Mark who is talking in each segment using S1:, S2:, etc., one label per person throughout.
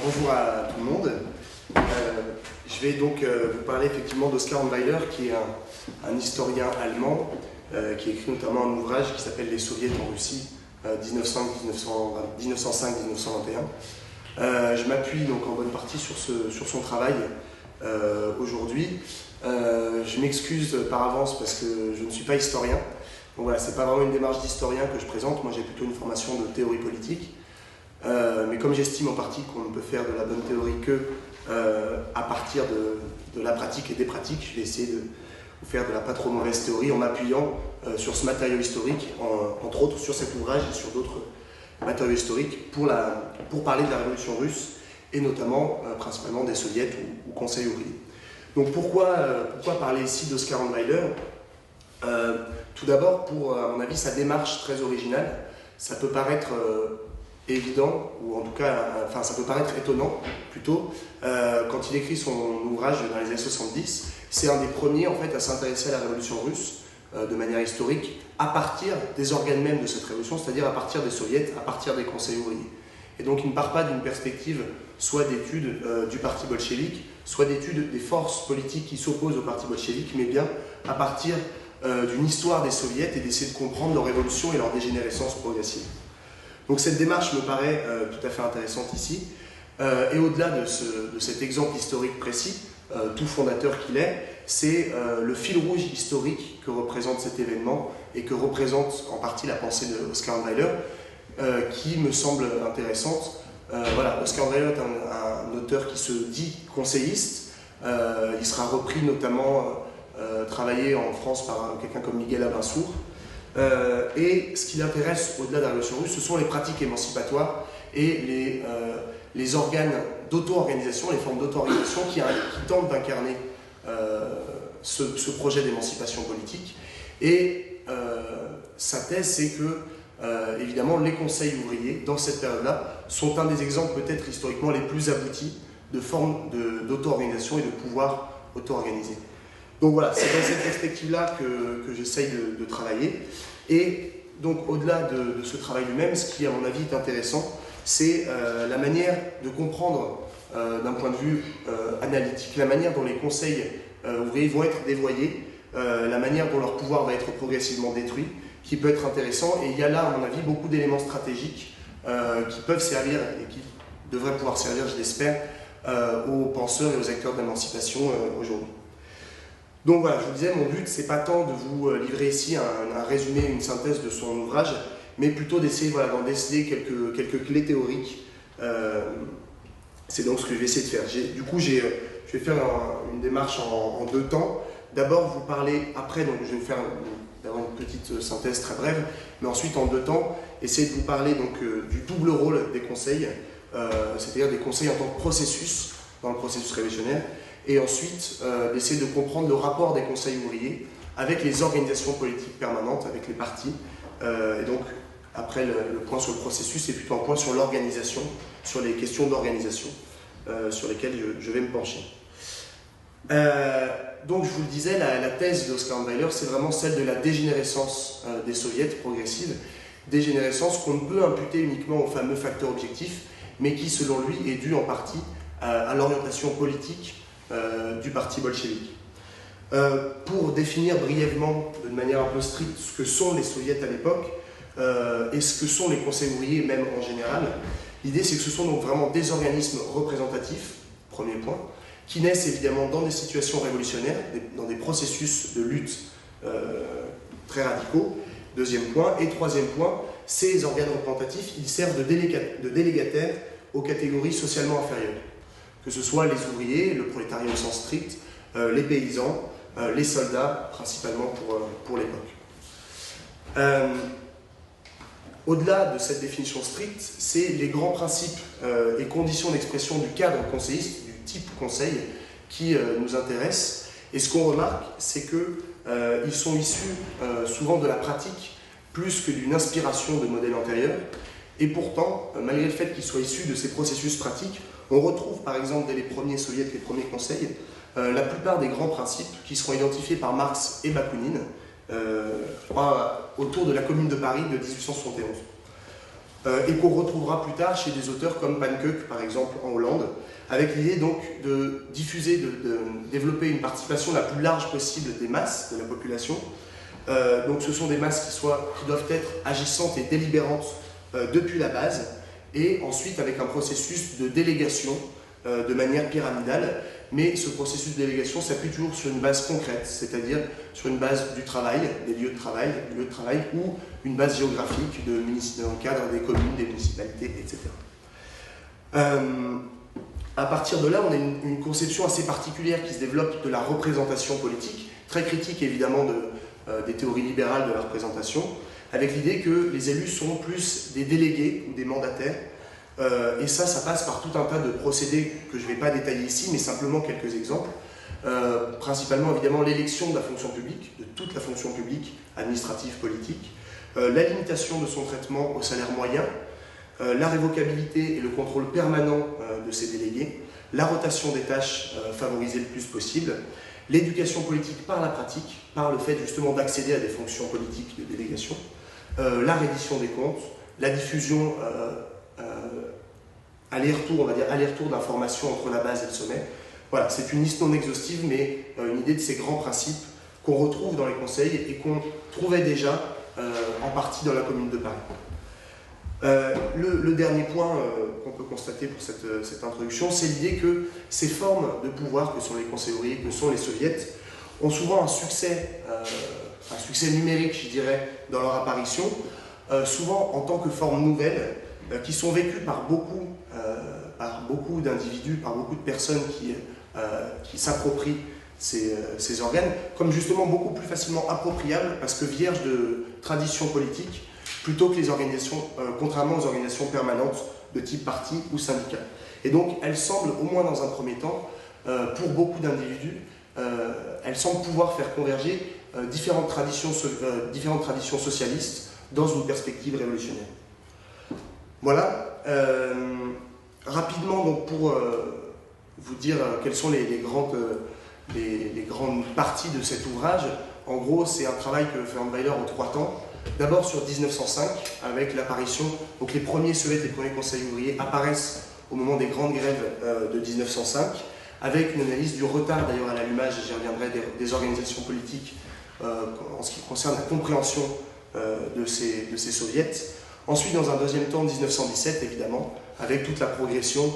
S1: bonjour à tout le monde. Je vais donc vous parler effectivement d'Oskar Andweiler, qui est un historien allemand qui a écrit notamment un ouvrage qui s'appelle Les Soviets en Russie, 1905-1921. Je m'appuie donc en bonne partie sur son travail aujourd'hui. Je m'excuse par avance parce que je ne suis pas historien. Donc voilà, c'est pas vraiment une démarche d'historien que je présente. Moi, j'ai plutôt une formation de théorie politique. Mais comme j'estime en partie qu'on ne peut faire de la bonne théorie que à partir de la pratique et des pratiques, je vais essayer de vous faire de la pas trop mauvaise théorie en m'appuyant sur ce matériau historique, entre autres sur cet ouvrage et sur d'autres matériaux historiques pour parler de la révolution russe et notamment principalement des soviets ou conseils ouvriers. Donc pourquoi parler ici d'Oskar Andweiler? Tout d'abord pour, à mon avis, sa démarche très originale. Ça peut paraître évident, ou en tout cas, enfin ça peut paraître étonnant plutôt, quand il écrit son ouvrage dans les années 70, c'est un des premiers en fait à s'intéresser à la révolution russe de manière historique à partir des organes mêmes de cette révolution, c'est-à-dire à partir des soviets, à partir des conseils ouvriers. Et donc il ne part pas d'une perspective soit d'étude du parti bolchevique, soit d'étude des forces politiques qui s'opposent au parti bolchevique, mais bien à partir d'une histoire des soviets et d'essayer de comprendre leur évolution et leur dégénérescence progressive. Donc cette démarche me paraît tout à fait intéressante ici, et au-delà de cet exemple historique précis, tout fondateur qu'il est, c'est le fil rouge historique que représente cet événement et que représente en partie la pensée d'Oskar Andweiler, qui me semble intéressante. Voilà, Oskar Andweiler est un auteur qui se dit conseilliste, il sera repris notamment travaillé en France par quelqu'un comme Miguel Abinsour. Et ce qui l'intéresse au-delà de la révolution russe, ce sont les pratiques émancipatoires et les organes d'auto-organisation, les formes d'auto-organisation qui tentent d'incarner ce projet d'émancipation politique. Et sa thèse, c'est que, évidemment, les conseils ouvriers, dans cette période-là, sont un des exemples peut-être historiquement les plus aboutis de formes d'auto-organisation et de pouvoir auto-organiser. Donc voilà, c'est dans cette perspective-là que j'essaye de travailler. Et donc au-delà de ce travail lui-même, ce qui à mon avis est intéressant, c'est la manière de comprendre d'un point de vue analytique, la manière dont les conseils ouvriers vont être dévoyés, la manière dont leur pouvoir va être progressivement détruit, qui peut être intéressant. Et il y a là, à mon avis, beaucoup d'éléments stratégiques qui peuvent servir et qui devraient pouvoir servir, je l'espère, aux penseurs et aux acteurs d'émancipation aujourd'hui. Donc voilà, je vous disais, mon but, c'est pas tant de vous livrer ici un résumé, une synthèse de son ouvrage, mais plutôt d'essayer d'en déceler quelques clés théoriques. C'est donc ce que je vais essayer de faire. Du coup, je vais faire une démarche en deux temps. D'abord, vous parler après, donc je vais vous faire d'abord une petite synthèse très brève, mais ensuite en deux temps, essayer de vous parler donc, du double rôle des conseils, c'est-à-dire des conseils en tant que processus, dans le processus révolutionnaire, et ensuite d'essayer de comprendre le rapport des conseils ouvriers avec les organisations politiques permanentes, avec les partis. Et donc, après le point sur le processus, c'est plutôt un point sur l'organisation, sur les questions d'organisation, sur lesquelles je vais me pencher. Donc, je vous le disais, la thèse d'Oskar Andweiler, c'est vraiment celle de la dégénérescence des soviets progressive, dégénérescence qu'on ne peut imputer uniquement au fameux facteur objectif, mais qui, selon lui, est due en partie à l'orientation politique du parti bolchevique. Pour définir brièvement, de manière un peu stricte, ce que sont les soviets à l'époque et ce que sont les conseils ouvriers, même en général, l'idée c'est que ce sont donc vraiment des organismes représentatifs, premier point, qui naissent évidemment dans des situations révolutionnaires, dans des processus de lutte très radicaux, deuxième point. Et troisième point, ces organes représentatifs, ils servent de délégataires aux catégories socialement inférieures, que ce soit les ouvriers, le prolétariat au sens strict, les paysans, les soldats, principalement pour l'époque. Au-delà de cette définition stricte, c'est les grands principes et conditions d'expression du cadre conseilliste, du type conseil, qui nous intéressent. Et ce qu'on remarque, c'est qu'ils sont issus souvent de la pratique, plus que d'une inspiration de modèles antérieurs. Et pourtant, malgré le fait qu'ils soient issus de ces processus pratiques, on retrouve par exemple dès les premiers soviets, les premiers conseils, la plupart des grands principes qui seront identifiés par Marx et Bakounine, je crois, autour de la Commune de Paris de 1871. et qu'on retrouvera plus tard chez des auteurs comme Pannekoek, par exemple, en Hollande, avec l'idée donc de diffuser, de développer une participation la plus large possible des masses de la population. Donc ce sont des masses qui doivent être agissantes et délibérantes depuis la base, et ensuite avec un processus de délégation de manière pyramidale, mais ce processus de délégation s'appuie toujours sur une base concrète, c'est-à-dire sur une base du travail, des lieux de travail, ou une base géographique dans le cadre des communes, des municipalités, etc. À partir de là, on a une conception assez particulière qui se développe de la représentation politique, très critique évidemment des théories libérales de la représentation, avec l'idée que les élus sont plus des délégués ou des mandataires. Et ça passe par tout un tas de procédés que je ne vais pas détailler ici, mais simplement quelques exemples. Principalement, évidemment, l'élection de la fonction publique, de toute la fonction publique, administrative, politique, la limitation de son traitement au salaire moyen, la révocabilité et le contrôle permanent de ces délégués, la rotation des tâches favorisée le plus possible, l'éducation politique par la pratique, par le fait justement d'accéder à des fonctions politiques de délégation, la reddition des comptes, la diffusion aller-retour, on va dire aller-retour d'informations entre la base et le sommet. Voilà, c'est une liste non exhaustive, mais une idée de ces grands principes qu'on retrouve dans les conseils et qu'on trouvait déjà en partie dans la Commune de Paris. Le dernier point qu'on peut constater pour cette introduction, c'est l'idée que ces formes de pouvoir, que sont les conseils ouvriers, que sont les soviets, ont souvent un succès numérique, je dirais, dans leur apparition, souvent en tant que forme nouvelle, qui sont vécues par beaucoup d'individus, par beaucoup de personnes qui s'approprient ces organes, comme justement beaucoup plus facilement appropriables, parce que vierges de tradition politique, plutôt que les organisations, contrairement aux organisations permanentes de type parti ou syndicat. Et donc, elles semblent, au moins dans un premier temps, pour beaucoup d'individus, elles semblent pouvoir faire converger différentes traditions socialistes dans une perspective révolutionnaire. Voilà. Rapidement, donc, pour vous dire quelles sont les grandes parties de cet ouvrage, en gros, c'est un travail que fait Andweiler en 3 temps. D'abord sur 1905, avec l'apparition, donc les premiers soviets et les premiers conseils ouvriers apparaissent au moment des grandes grèves de 1905, avec une analyse du retard d'ailleurs à l'allumage, et j'y reviendrai, des organisations politiques en ce qui concerne la compréhension de ces soviets. Ensuite, dans un deuxième temps, 1917 évidemment, avec toute la progression,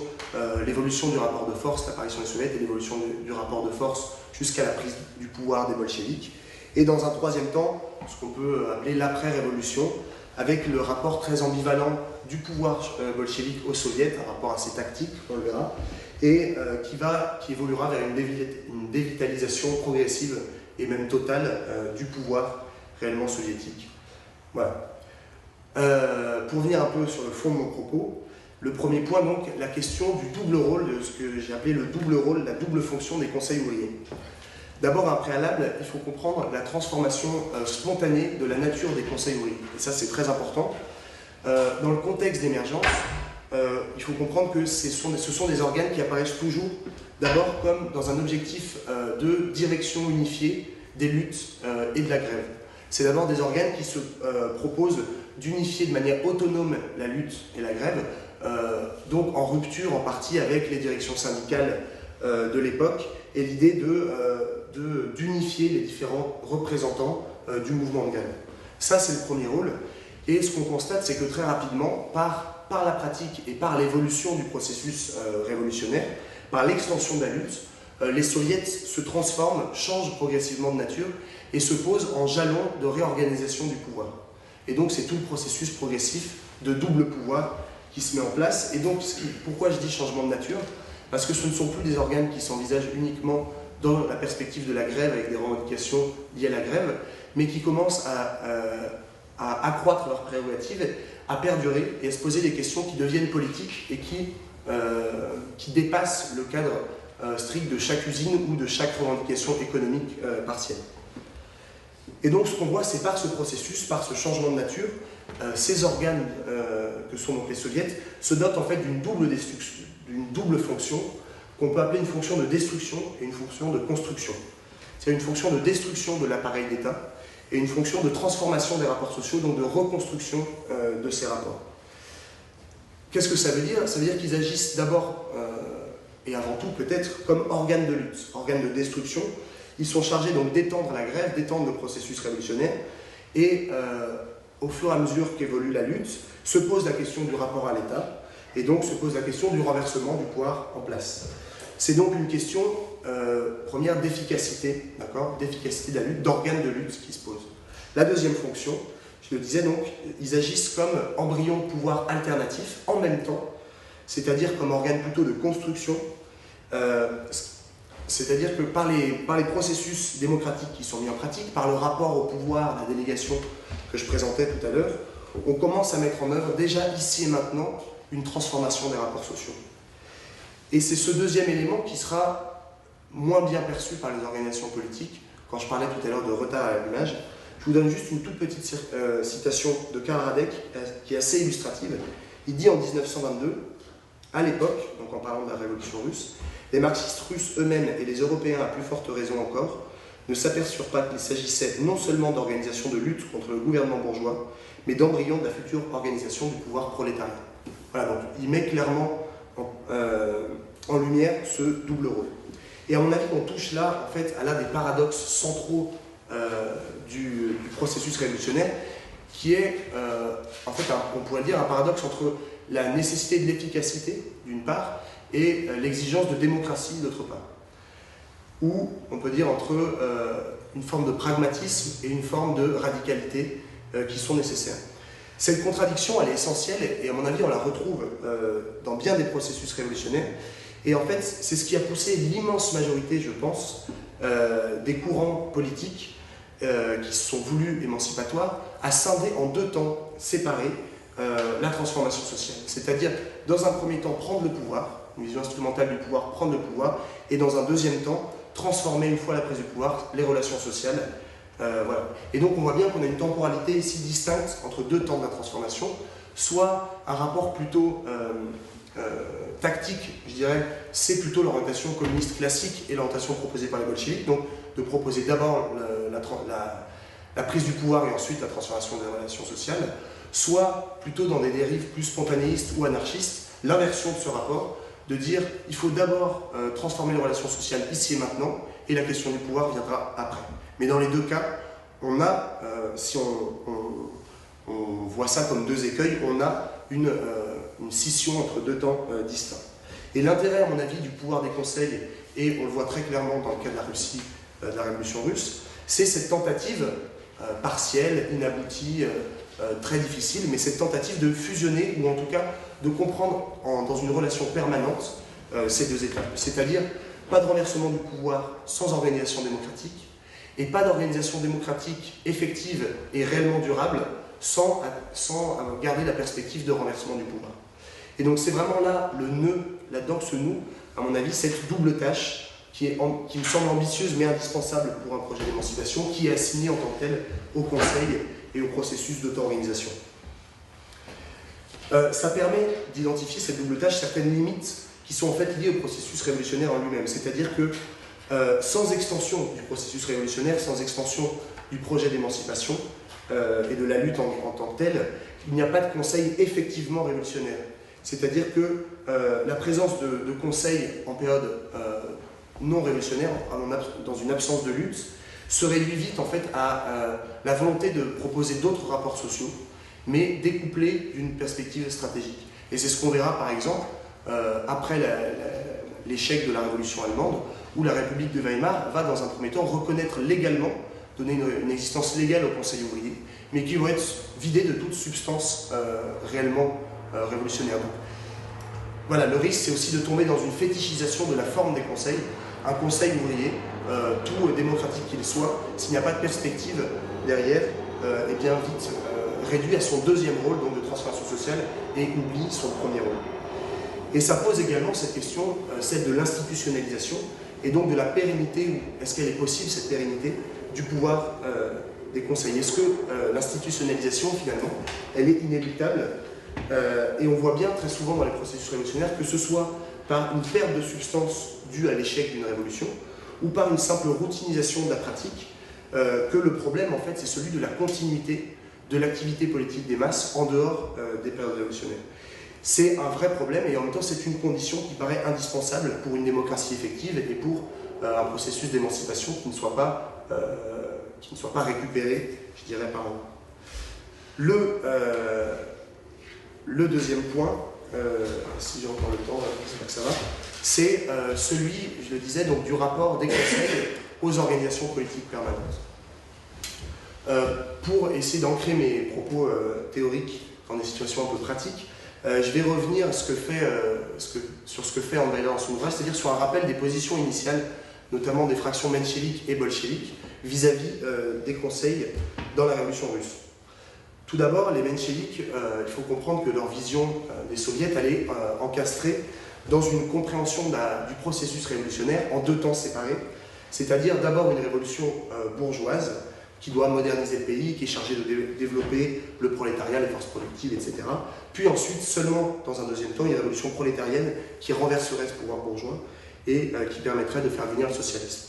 S1: l'évolution du rapport de force, l'apparition des soviets et l'évolution du rapport de force jusqu'à la prise du pouvoir des bolcheviks. Et dans un troisième temps, ce qu'on peut appeler l'après-révolution, avec le rapport très ambivalent du pouvoir bolchevique aux soviets, un rapport assez tactique, on le verra, et qui évoluera vers une dévitalisation progressive et même totale du pouvoir réellement soviétique. Voilà. Pour venir un peu sur le fond de mon propos, le premier point, donc, la question du double rôle, de ce que j'ai appelé le double rôle, la double fonction des conseils ouvriers. D'abord, un préalable, il faut comprendre la transformation spontanée de la nature des conseils ouvriers. Et ça, c'est très important. Dans le contexte d'émergence, il faut comprendre que ce sont des organes qui apparaissent toujours, d'abord comme dans un objectif de direction unifiée des luttes et de la grève. C'est d'abord des organes qui se proposent d'unifier de manière autonome la lutte et la grève, donc en rupture en partie avec les directions syndicales de l'époque, et l'idée d'unifier les différents représentants du mouvement de grève. Ça, c'est le premier rôle. Et ce qu'on constate, c'est que très rapidement, par la pratique et par l'évolution du processus révolutionnaire, par l'extension de la lutte, les soviets se transforment, changent progressivement de nature et se posent en jalon de réorganisation du pouvoir. Et donc, c'est tout le processus progressif de double pouvoir qui se met en place. Et donc, pourquoi je dis changement de nature? Parce que ce ne sont plus des organes qui s'envisagent uniquement dans la perspective de la grève, avec des revendications liées à la grève, mais qui commencent à accroître leurs prérogatives, à perdurer et à se poser des questions qui deviennent politiques et qui dépassent le cadre strict de chaque usine ou de chaque revendication économique partielle. Et donc ce qu'on voit, c'est par ce processus, par ce changement de nature, ces organes que sont donc les soviets se dotent en fait d'une double fonction qu'on peut appeler une fonction de destruction et une fonction de construction. C'est une fonction de destruction de l'appareil d'État et une fonction de transformation des rapports sociaux, donc de reconstruction de ces rapports. Qu'est-ce que ça veut dire? Ça veut dire qu'ils agissent d'abord et avant tout peut-être comme organes de lutte, organes de destruction. Ils sont chargés donc d'étendre la grève, d'étendre le processus révolutionnaire, et au fur et à mesure qu'évolue la lutte, se pose la question du rapport à l'État, et donc se pose la question du renversement du pouvoir en place. C'est donc une question première d'efficacité, d'accord, d'efficacité de la lutte, d'organes de lutte qui se pose. La deuxième fonction, je le disais donc, ils agissent comme embryons de pouvoir alternatifs en même temps, c'est-à-dire comme organes plutôt de construction, c'est-à-dire que par les processus démocratiques qui sont mis en pratique, par le rapport au pouvoir, la délégation que je présentais tout à l'heure, on commence à mettre en œuvre déjà ici et maintenant une transformation des rapports sociaux. Et c'est ce deuxième élément qui sera moins bien perçu par les organisations politiques. Quand je parlais tout à l'heure de retard à l'allumage, je vous donne juste une toute petite citation de Karl Radek qui est assez illustrative. Il dit en 1922, à l'époque, donc en parlant de la révolution russe, les marxistes russes eux-mêmes et les Européens à plus forte raison encore ne s'aperçurent pas qu'il s'agissait non seulement d'organisations de lutte contre le gouvernement bourgeois, mais d'embryons de la future organisation du pouvoir prolétariat. Voilà, donc il met clairement en lumière ce double rôle. Et à mon avis, on touche là, en fait, à l'un des paradoxes centraux du processus révolutionnaire, qui est, en fait, on pourrait dire un paradoxe entre la nécessité de l'efficacité, d'une part, et l'exigence de démocratie, d'autre part. Ou, on peut dire, entre une forme de pragmatisme et une forme de radicalité qui sont nécessaires. Cette contradiction, elle est essentielle, et à mon avis, on la retrouve dans bien des processus révolutionnaires. Et en fait, c'est ce qui a poussé l'immense majorité, je pense, des courants politiques qui se sont voulus émancipatoires, à scinder en deux temps séparés la transformation sociale. C'est-à-dire, dans un premier temps, prendre le pouvoir, une vision instrumentale du pouvoir, prendre le pouvoir, et dans un deuxième temps, transformer, une fois la prise du pouvoir, les relations sociales. Voilà. Et donc on voit bien qu'on a une temporalité ici distincte entre deux temps de la transformation, soit un rapport plutôt tactique, je dirais, c'est plutôt l'orientation communiste classique et l'orientation proposée par les bolcheviks, donc de proposer d'abord la prise du pouvoir et ensuite la transformation des relations sociales, soit plutôt dans des dérives plus spontanéistes ou anarchistes, l'inversion de ce rapport, de dire il faut d'abord transformer les relations sociales ici et maintenant, et la question du pouvoir viendra après. Mais dans les deux cas, on a, si on voit ça comme deux écueils, on a une scission entre deux temps distincts. Et l'intérêt, à mon avis, du pouvoir des conseils, et on le voit très clairement dans le cas de la Russie, de la révolution russe, c'est cette tentative partielle, inaboutie, très difficile, mais cette tentative de fusionner, ou en tout cas de comprendre dans une relation permanente ces deux étapes. C'est-à-dire, pas de renversement du pouvoir sans organisation démocratique, et pas d'organisation démocratique effective et réellement durable sans garder la perspective de renversement du pouvoir. Et donc c'est vraiment là le nœud, là-dedans que se noue, à mon avis, cette double tâche qui me semble ambitieuse mais indispensable pour un projet d'émancipation, qui est assigné en tant que tel au Conseil et au processus d'auto-organisation. Ça permet d'identifier cette double tâche, certaines limites qui sont en fait liées au processus révolutionnaire en lui-même. C'est-à-dire que sans extension du processus révolutionnaire, sans extension du projet d'émancipation et de la lutte en tant que telle, il n'y a pas de conseil effectivement révolutionnaire. C'est-à-dire que la présence de conseils en période non révolutionnaire, dans une absence de lutte, se réduit vite en fait à la volonté de proposer d'autres rapports sociaux, mais découplés d'une perspective stratégique. Et c'est ce qu'on verra par exemple après l'échec de la Révolution allemande, où la République de Weimar va dans un premier temps reconnaître légalement, donner une existence légale au Conseil ouvrier, mais qui vont être vidés de toute substance réellement révolutionnaire. Donc, voilà, le risque c'est aussi de tomber dans une fétichisation de la forme des conseils. Un conseil ouvrier, tout démocratique qu'il soit, s'il n'y a pas de perspective derrière, est bien vite réduit à son deuxième rôle, donc de transformation sociale, et oublie son premier rôle. Et ça pose également cette question, celle de l'institutionnalisation, et donc de la pérennité, est-ce qu'elle est possible, cette pérennité, du pouvoir des conseils? Est-ce que l'institutionnalisation, finalement, elle est inéluctable? Et on voit bien très souvent dans les processus révolutionnaires que ce soit par une perte de substance due à l'échec d'une révolution, ou par une simple routinisation de la pratique, que le problème, en fait, c'est celui de la continuité de l'activité politique des masses en dehors des périodes révolutionnaires. C'est un vrai problème et en même temps c'est une condition qui paraît indispensable pour une démocratie effective et pour un processus d'émancipation qui ne soit pas récupéré, je dirais, par an. Le deuxième point, si j'ai encore le temps, j'espère que ça va, c'est celui, je le disais, donc, du rapport des conseils aux organisations politiques permanentes. Pour essayer d'ancrer mes propos théoriques dans des situations un peu pratiques, je vais revenir sur ce que fait Andreï dans son ouvrage, c'est-à-dire sur un rappel des positions initiales, notamment des fractions mencheviques et bolcheviques, vis-à-vis des conseils dans la révolution russe. Tout d'abord, les mencheviks, il faut comprendre que leur vision des soviets allait encastrer dans une compréhension du processus révolutionnaire en deux temps séparés, c'est-à-dire d'abord une révolution bourgeoise qui doit moderniser le pays, qui est chargée de développer le prolétariat, les forces productives, etc. Puis ensuite, seulement dans un deuxième temps, une révolution prolétarienne qui renverserait ce pouvoir bourgeois et qui permettrait de faire venir le socialisme.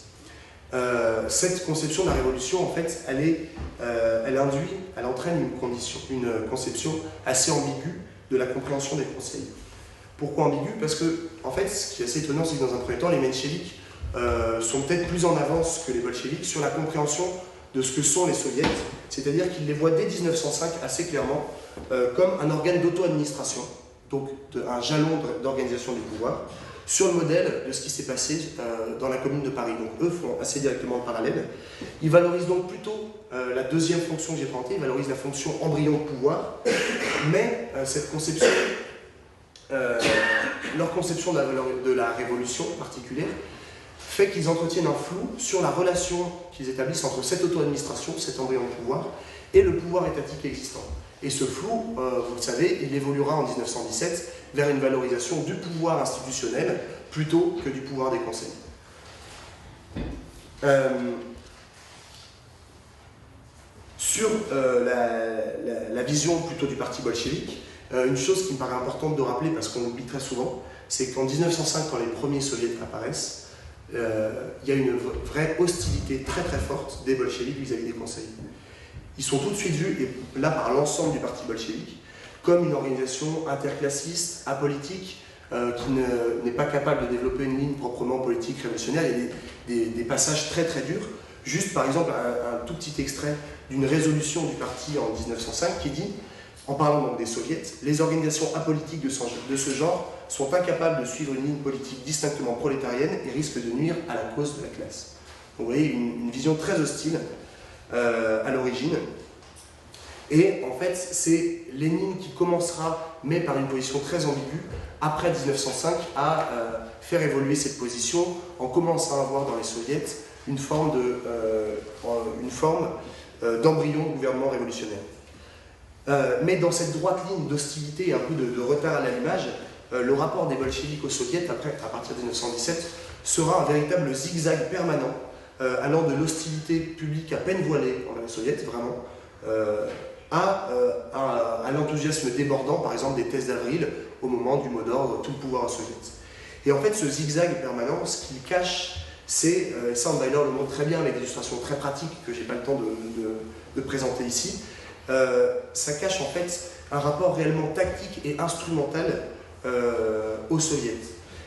S1: Cette conception de la révolution, en fait, elle entraîne une conception assez ambiguë de la compréhension des conseils. Pourquoi ambiguë? Parce que, en fait, ce qui est assez étonnant, c'est que dans un premier temps, les mencheviks sont peut-être plus en avance que les bolcheviks sur la compréhension de ce que sont les soviets, c'est-à-dire qu'ils les voient dès 1905 assez clairement comme un organe d'auto-administration, donc un jalon d'organisation du pouvoir, sur le modèle de ce qui s'est passé dans la Commune de Paris. Donc eux font assez directement le parallèle. Ils valorisent donc plutôt la deuxième fonction que j'ai présentée, ils valorisent la fonction embryon de pouvoir, mais cette conception, leur conception de la révolution particulière, fait qu'ils entretiennent un flou sur la relation qu'ils établissent entre cette auto-administration, cet embryon de pouvoir, et le pouvoir étatique existant. Et ce flou, vous le savez, il évoluera en 1917 vers une valorisation du pouvoir institutionnel plutôt que du pouvoir des conseils. Sur la vision plutôt du parti bolchevique, une chose qui me paraît importante de rappeler, parce qu'on l'oublie très souvent, c'est qu'en 1905, quand les premiers soviets apparaissent, il y a une vraie hostilité très très forte des bolcheviks vis-à-vis des conseils. Ils sont tout de suite vus, et là par l'ensemble du parti bolchevique, comme une organisation interclassiste, apolitique, qui n'est pas capable de développer une ligne proprement politique révolutionnaire. Il y a des passages très très durs. Juste par exemple un tout petit extrait d'une résolution du parti en 1905 qui dit, en parlant donc des soviets, les organisations apolitiques de ce genre sont incapables de suivre une ligne politique distinctement prolétarienne et risquent de nuire à la cause de la classe. Donc vous voyez une vision très hostile à l'origine. Et en fait, c'est Lénine qui commencera, mais par une position très ambiguë, après 1905, à faire évoluer cette position en commençant à voir dans les soviets une forme d'embryon de gouvernement révolutionnaire. Mais dans cette droite ligne d'hostilité et un peu de retard à l'allumage, le rapport des bolcheviks aux soviets, à partir de 1917, sera un véritable zigzag permanent, allant de l'hostilité publique à peine voilée envers les soviets, vraiment, à l'enthousiasme débordant, par exemple, des thèses d'Avril, au moment du mot d'ordre « tout le pouvoir aux soviets ». Et en fait, ce zigzag permanent, ce qu'il cache, c'est, ça Andreï le montre très bien avec des illustrations très pratiques que je n'ai pas le temps de présenter ici, ça cache en fait un rapport réellement tactique et instrumental aux soviets.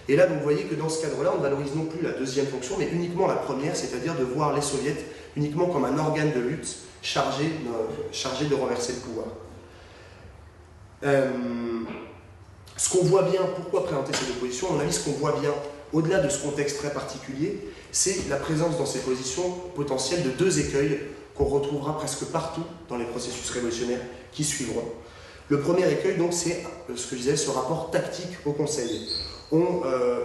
S1: Et là, donc, vous voyez que dans ce cadre-là, on ne valorise non plus la deuxième fonction, mais uniquement la première, c'est-à-dire de voir les soviets uniquement comme un organe de lutte chargé de renverser le pouvoir. Ce qu'on voit bien, pourquoi présenter ces deux positions? À mon avis, ce qu'on voit bien, au-delà de ce contexte très particulier, c'est la présence dans ces positions potentielles de deux écueils qu'on retrouvera presque partout dans les processus révolutionnaires qui suivront. Le premier écueil, donc, c'est ce que je disais, ce rapport tactique au Conseil. On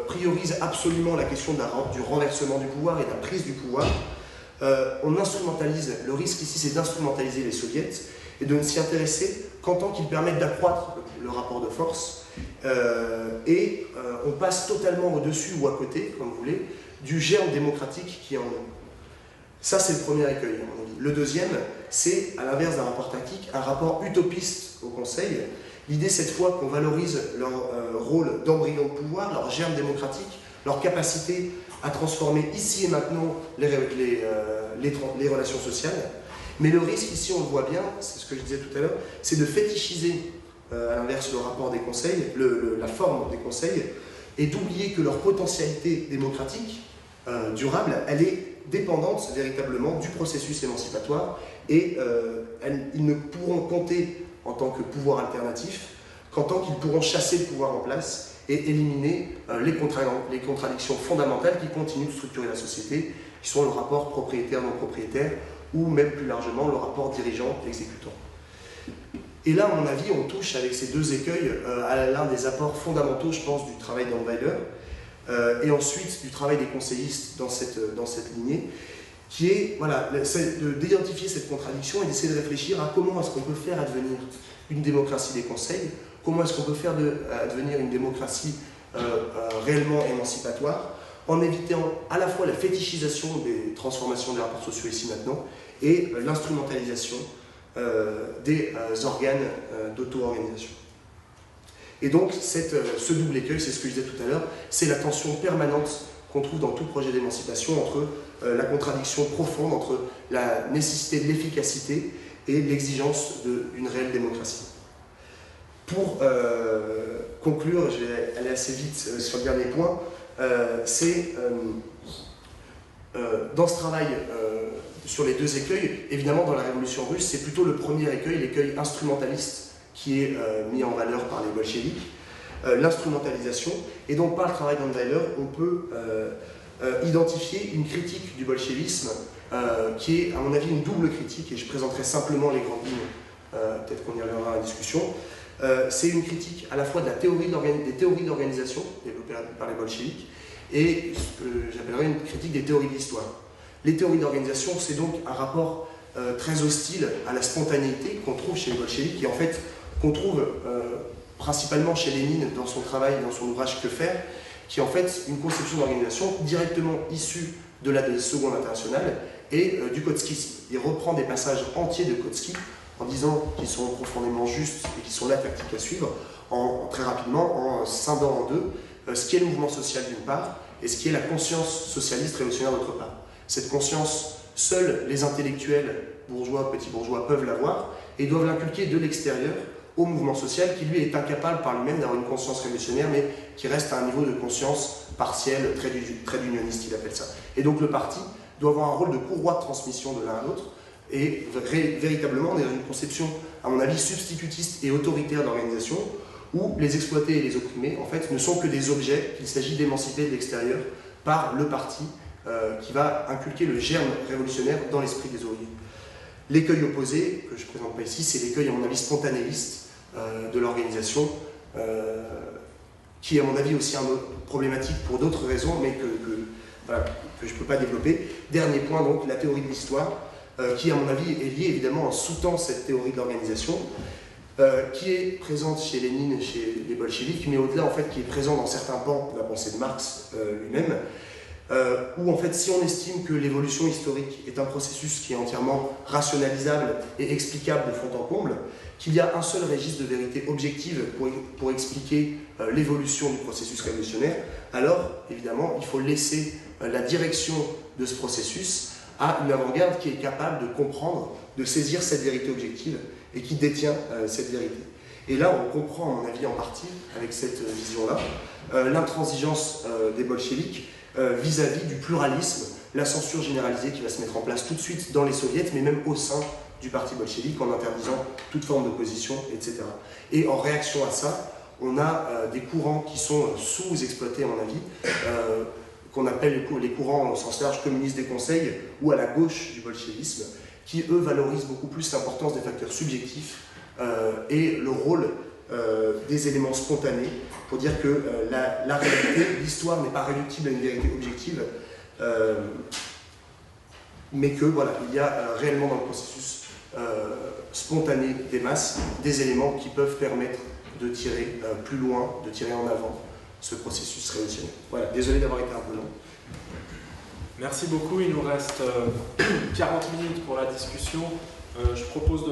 S1: priorise absolument la question du renversement du pouvoir et de la prise du pouvoir. On instrumentalise, le risque ici, c'est d'instrumentaliser les soviets et de ne s'y intéresser qu'en tant qu'ils permettent d'accroître le rapport de force. On passe totalement au-dessus ou à côté, comme vous voulez, du germe démocratique qui est en nous. Ça, c'est le premier écueil. Le deuxième, c'est, à l'inverse d'un rapport tactique, un rapport utopiste au Conseil. L'idée, cette fois, qu'on valorise leur rôle d'embryon de pouvoir, leur germe démocratique, leur capacité à transformer ici et maintenant les relations sociales. Mais le risque ici, on le voit bien, c'est ce que je disais tout à l'heure, c'est de fétichiser à l'inverse le rapport des conseils, la forme des conseils, et d'oublier que leur potentialité démocratique durable, elle est dépendante véritablement du processus émancipatoire, et ils ne pourront compter en tant que pouvoir alternatif qu'en tant qu'ils pourront chasser le pouvoir en place et éliminer les contradictions fondamentales qui continuent de structurer la société, qui sont le rapport propriétaire-non propriétaire, ou même plus largement le rapport dirigeant-exécutant. Et là, à mon avis, on touche avec ces deux écueils à l'un des apports fondamentaux, je pense, du travail d'Andweiler, et ensuite du travail des conseillistes dans cette lignée, qui est voilà, d'identifier cette contradiction et d'essayer de réfléchir à comment est-ce qu'on peut faire advenir une démocratie des conseils, comment est-ce qu'on peut faire advenir une démocratie réellement émancipatoire, en évitant à la fois la fétichisation des transformations des rapports sociaux ici maintenant et l'instrumentalisation des organes d'auto-organisation. Et donc ce double écueil, c'est ce que je disais tout à l'heure, c'est la tension permanente qu'on trouve dans tout projet d'émancipation entre la contradiction profonde entre la nécessité de l'efficacité et l'exigence d'une réelle démocratie. Pour conclure, je vais aller assez vite sur le dernier point, c'est dans ce travail sur les deux écueils, évidemment dans la Révolution russe, c'est plutôt le premier écueil, l'écueil instrumentaliste, qui est mis en valeur par les bolcheviks, l'instrumentalisation, et donc par le travail d'Andweiler, on peut identifier une critique du bolchevisme qui est, à mon avis, une double critique, et je présenterai simplement les grandes lignes, peut-être qu'on y reviendra dans la discussion. C'est une critique à la fois de des théories d'organisation développées par les bolcheviks, et ce que j'appellerais une critique des théories de l'histoire. Les théories d'organisation, c'est donc un rapport très hostile à la spontanéité qu'on trouve chez les bolcheviks, et en fait qu'on trouve principalement chez Lénine dans son travail, dans son ouvrage Que faire, qui est en fait une conception d'organisation directement issue de la Seconde Internationale et du kotskisme. Il reprend des passages entiers de Kautsky en disant qu'ils sont profondément justes et qu'ils sont la tactique à suivre, très rapidement en scindant en deux ce qui est le mouvement social d'une part et ce qui est la conscience socialiste révolutionnaire d'autre part. Cette conscience, seuls les intellectuels bourgeois, petits bourgeois peuvent l'avoir et doivent l'inculquer de l'extérieur au mouvement social qui lui est incapable par lui-même d'avoir une conscience révolutionnaire mais qui reste à un niveau de conscience partielle, très unioniste il appelle ça. Et donc le parti doit avoir un rôle de courroie de transmission de l'un à l'autre et véritablement on est dans une conception à mon avis substitutiste et autoritaire d'organisation où les exploités et les opprimés en fait ne sont que des objets qu'il s'agit d'émanciper de l'extérieur par le parti qui va inculquer le germe révolutionnaire dans l'esprit des ouvriers. L'écueil opposé, que je ne présente pas ici, c'est l'écueil à mon avis spontanéiste de l'organisation, qui est à mon avis aussi problématique pour d'autres raisons, mais voilà, que je ne peux pas développer. Dernier point, donc, la théorie de l'histoire, qui à mon avis est liée évidemment en sous-tend cette théorie de l'organisation, qui est présente chez Lénine, chez les bolcheviks, mais au-delà en fait qui est présent dans certains pans de la pensée de Marx lui-même, où en fait si on estime que l'évolution historique est un processus qui est entièrement rationalisable et explicable de fond en comble, qu'il y a un seul registre de vérité objective pour expliquer l'évolution du processus révolutionnaire, alors évidemment il faut laisser la direction de ce processus à une avant-garde qui est capable de comprendre, de saisir cette vérité objective et qui détient cette vérité. Et là on comprend à mon avis en partie, avec cette vision-là, l'intransigeance des bolcheviks vis-à-vis du pluralisme, la censure généralisée qui va se mettre en place tout de suite dans les soviets, mais même au sein du parti bolchevique en interdisant toute forme d'opposition, etc. Et en réaction à ça, on a des courants qui sont sous-exploités à mon avis, qu'on appelle les courants au sens large communistes des conseils ou à la gauche du bolchevisme, qui eux valorisent beaucoup plus l'importance des facteurs subjectifs et le rôle des éléments spontanés pour dire que la réalité, l'histoire n'est pas réductible à une vérité objective, mais que voilà, il y a réellement dans le processus spontané des masses des éléments qui peuvent permettre de tirer plus loin, de tirer en avant ce processus révolutionnaire. Voilà, désolé d'avoir été un peu long.
S2: Merci beaucoup, il nous reste 40 minutes pour la discussion. Je propose de